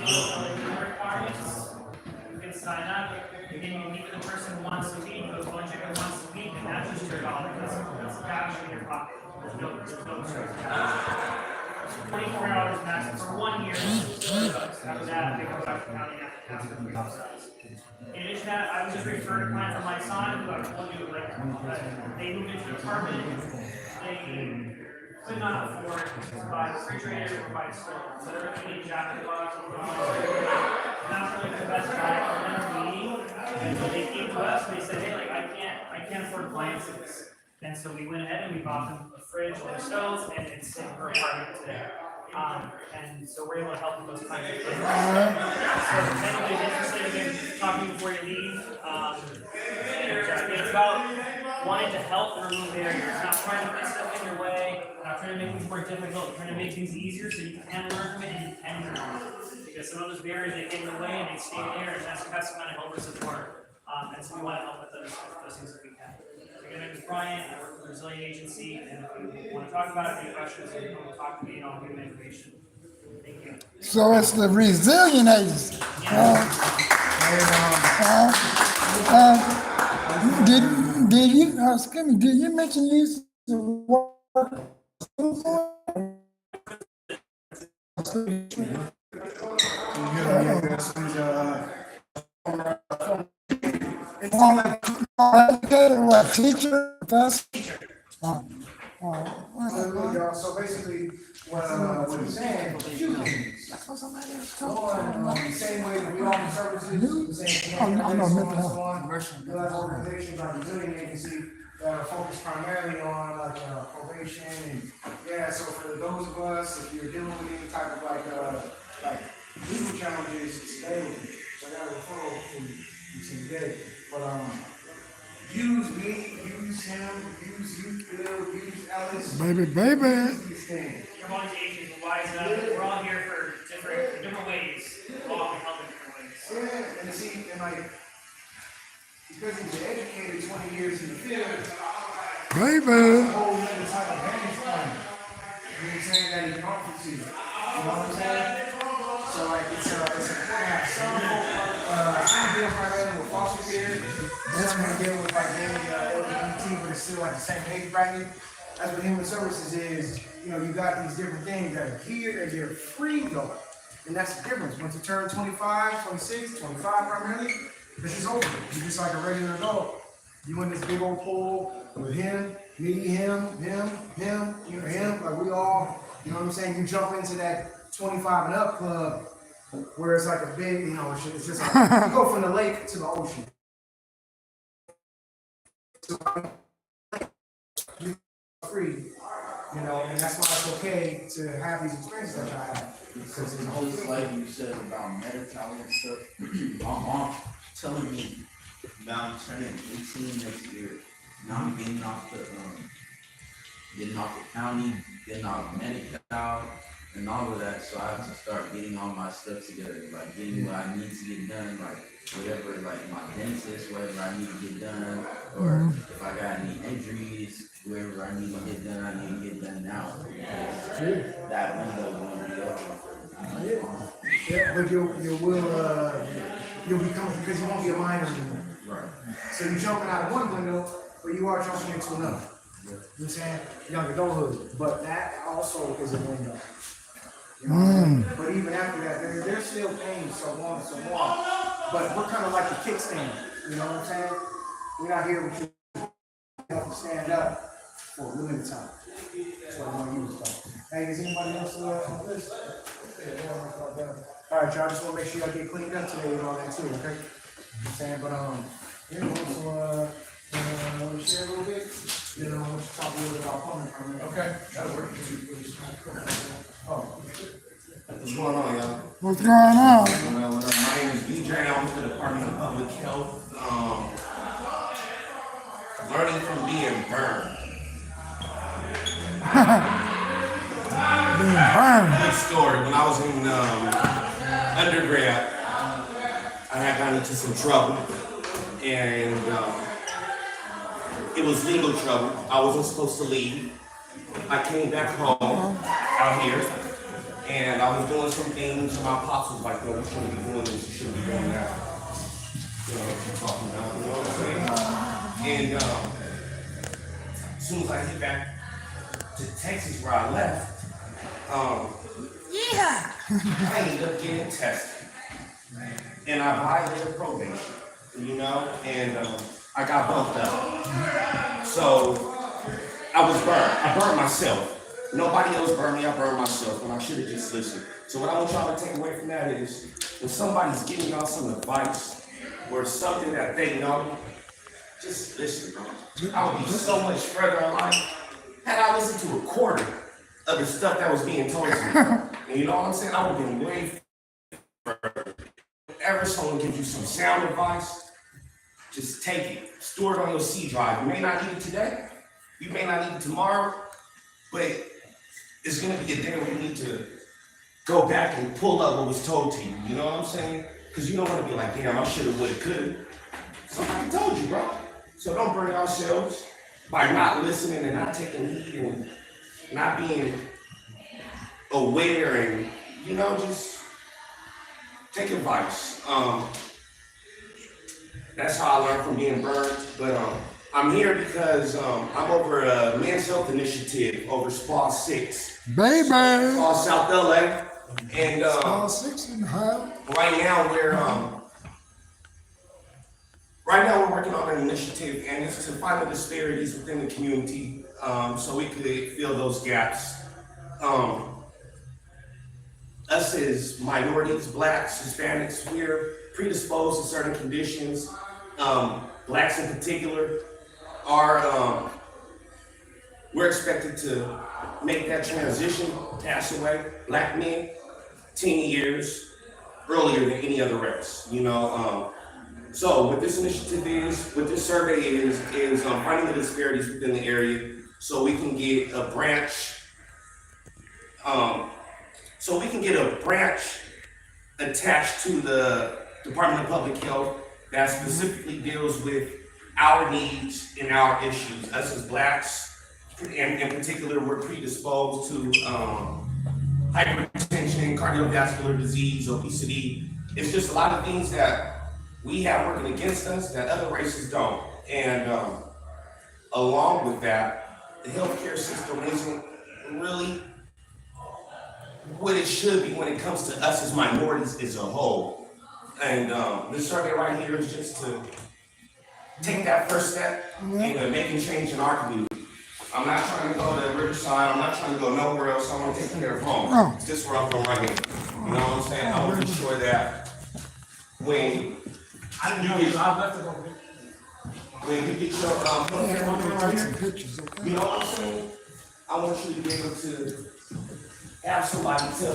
requirements. You can sign up. Again, you meet with the person once a week. Those budget once a week, and that's just your dollar. That's cash in your pocket. There's no strings attached. 24 hours max for 1 year. After that, they go back to county after the size. In addition to that, I would just refer to client from my son, who I told you, like, they moved into an apartment, they could not afford to buy a refrigerator or buy a stove. So they're eating jacket box, not really the best guy for them meeting. And so they came to us, and they said, hey, like, I can't afford appliances. And so we went ahead and we bought them a fridge and a stove, and it's in her apartment today. And so we're able to help with those kinds of things. So if anybody's interested in talking before you leave, it's about wanting to help and remove barriers, not trying to put stuff in your way, not trying to make things more difficult, trying to make things easier so you can learn from it and you can learn from it. Because some of those barriers, they get in the way and they stay there, and that's some kind of help or support. And so we want to help with those things that we can. My name is Brian. I work for the Resilient Agency, and if you want to talk about it, any questions, you can talk to me, and I'll give you information. Thank you. So it's the Resilient Agency. Did you mention you used to work? What, teacher? Professor? So basically, what he's saying, same way that we offer services, the same organizations like Resilient Agency that are focused primarily on like probation and so for those of us, if you're dealing with any type of like legal challenges, stay with me. So I got a referral from today. But use me, use him, use you, Phil, use Ellis. Baby. Use these things. Your one agent is wise enough. We're all here for different ways. We're all help in different ways. Yeah, and see, and like, because he's been educated 20 years in the field, Baby. a whole other type of vantage point. You know what I'm saying? That he can offer to you. You know what I'm saying? So like, it's important to have some deal primarily with foster care. Some deal with like maybe LGBT, but it's still like the same age bracket. That's what human services is. You know, you got these different things that are here and they're free though. And that's the difference. Once you turn 25, 26, 25 primarily, this is over. You're just like a regular adult. You in this big old pool with him, me, him, you know, him, like we all, you know what I'm saying? You jump into that 25 and up club where it's like a big, you know, it's just like, you go from the lake to the ocean. So, you're free, you know, and that's why it's okay to have these experiences that I have. Because it's always like you said about medical and stuff. My mom telling me now I'm turning 18 next year. Now I'm getting off the county, getting off medical and all of that. So I have to start getting all my stuff together, like getting what I need to get done, like whatever, like my dentist, whatever I need to get done, or if I got any injuries, wherever I need to get done, I need to get done now. That window won't be open. Yeah, but you'll become, because you won't be a minor anymore. Right. So you're jumping out of one window, but you are jumping into another. You know what I'm saying? Young adulthood. But that also is a window. You know what I mean? But even after that, they're still paying so on and so on. But we're kind of like the kickstand. You know what I'm saying? We're not here with you. You have to stand up for a limited time. That's what I want to use. Hey, is anybody else on this? All right, y'all. Just want to make sure y'all get cleaned up today and all that too, okay? You know what I'm saying? But want to share a little bit? Then I want to talk a little bit about plumbing for a minute. Okay, that'll work. Oh. What's going on, y'all? What's going on? My name is BJ. I'm with the Department of Public Health. Learning from being burned. Good story. When I was in undergrad, I had gotten into some trouble, and it was legal trouble. I wasn't supposed to leave. I came back home out here, And I was doing some things, and my pops was like, "No, you shouldn't be doing this. You shouldn't be doing that." You know what I'm talking about? You know what I'm saying? And as soon as I get back to Texas, where I left, I ended up getting tested, and I violated probation. You know, and I got bumped up. So I was burned. I burned myself. Nobody else burned me. I burned myself, and I should have just listened. So what I want y'all to take away from that is, when somebody's giving y'all some advice or something that they know, just listen, bro. I would be so much further in life had I listened to a quarter of the stuff that was being told to me. And you know what I'm saying? I would have been way further. Whenever someone gives you some sound advice, just take it. Store it on your C drive. You may not need it today. You may not need it tomorrow. But it's going to be a day where you need to go back and pull up what was told to you. You know what I'm saying? Because you don't want to be like, damn, I should have, would have, could have. Somebody told you, bro. So don't burn yourselves by not listening and not taking heed and not being aware and, you know, just take advice. That's how I learned from being burned. But I'm here because I'm over a men's health initiative over SPA 6. Baby. SPA South LA. And All 6 in the house. right now we're working on an initiative, and it's to find the disparities within the community, so we could fill those gaps. Us as minorities, blacks, Hispanics, we're predisposed to certain conditions. Blacks in particular are, we're expected to make that transition, pass away, black men, 10 years earlier than any other race, you know. So what this initiative is, what this survey is finding the disparities within the area so we can get a branch, attached to the Department of Public Health that specifically deals with our needs and our issues. Us as blacks, and in particular, we're predisposed to hypertension, cardiovascular disease, obesity. It's just a lot of things that we have working against us that other races don't. And along with that, the healthcare system isn't really what it should be when it comes to us as minorities as a whole. And this survey right here is just to take that first step into making change in our community. I'm not trying to go to Riverside. I'm not trying to go nowhere else. I want to take care of home. It's just where I'm from right here. You know what I'm saying? I want to ensure that when I didn't know you. I left it over. when you get your healthcare program right Take some here, pictures, okay? you know what I'm saying? I want you to be able to have somebody tell